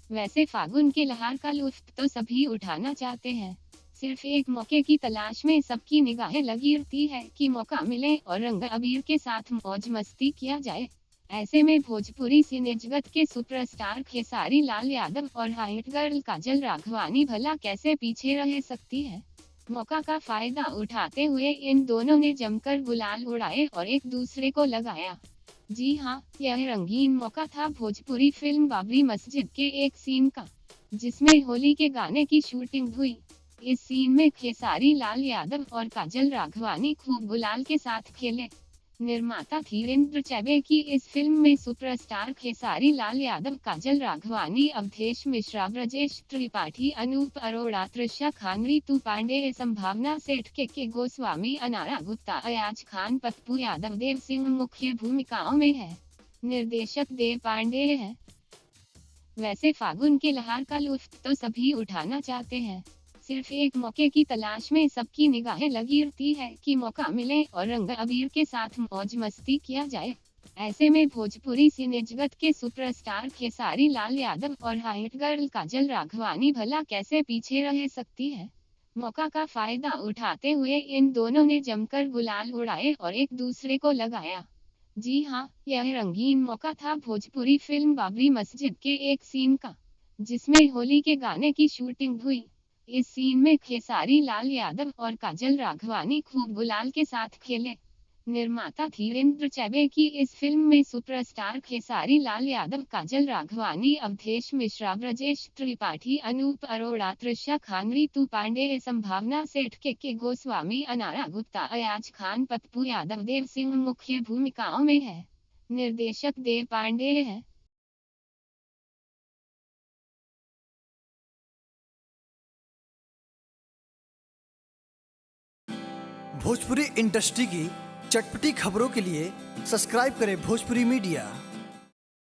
वैसे फागुन के लहार का लुत्फ तो सभी उठाना चाहते हैं। सिर्फ एक मौके की तलाश में सबकी निगाहें लगी रहती है कि मौका मिले और रंग अबीर के साथ मौज मस्ती किया जाए। ऐसे में भोजपुरी सिने जगत के सुपरस्टार खेसारी लाल यादव और हाइट गर्ल काजल राघवानी भला कैसे पीछे रह सकती है। मौका का फायदा उठाते हुए इन दोनों ने जमकर गुलाल उड़ाए और एक दूसरे को लगाया। जी हाँ, यह रंगीन मौका था भोजपुरी फिल्म बाबरी मस्जिद के एक सीन का, जिसमें होली के गाने की शूटिंग हुई। इस सीन में खेसारी लाल यादव और काजल राघवानी खूब गुलाल के साथ खेले। निर्माता धीरेन्द्र चैबे की इस फिल्म में सुपरस्टार खेसारी लाल यादव, काजल राघवानी, अवधेश मिश्रा, ब्रजेश त्रिपाठी, अनूप अरोड़ा, त्रिशा खान, रितु पांडे, संभावना सेठ, के गोस्वामी, अनारा गुप्ता, अयाज खान, पप्पू यादव, देव सिंह मुख्य भूमिकाओं में है। निर्देशक देव पांडे है। वैसे फागुन के लहार का लुत्फ तो सभी उठाना चाहते हैं। सिर्फ एक मौके की तलाश में सबकी निगाहें लगी रहती है कि मौका मिले और रंग अबीर के साथ मौज मस्ती किया जाए। ऐसे में भोजपुरी सिने जगत के सुपरस्टार खेसारी लाल यादव और हाइट गर्ल काजल राघवानी भला कैसे पीछे रह सकती है। मौका का फायदा उठाते हुए इन दोनों ने जमकर गुलाल उड़ाए और एक दूसरे को लगाया। जी हाँ, यह रंगीन मौका था भोजपुरी फिल्म बाबरी मस्जिद के एक सीन का, जिसमें होली के गाने की शूटिंग हुई। इस सीन में खेसारी लाल यादव और काजल राघवानी खूब गुलाल के साथ खेले। निर्माता धीरेन्द्र चैबे की इस फिल्म में सुपरस्टार खेसारी लाल यादव, काजल राघवानी, अवधेश मिश्रा, ब्रजेश त्रिपाठी, अनूप अरोड़ा, त्रिशा खान, रितु पांडे, संभावना सेठ, के गोस्वामी, अनारा गुप्ता, अयाज खान, पप्पू यादव, देव सिंह मुख्य भूमिकाओं में है। निर्देशक देव पांडे है। भोजपुरी इंडस्ट्री की चटपटी खबरों के लिए सब्सक्राइब करें भोजपुरी मीडिया।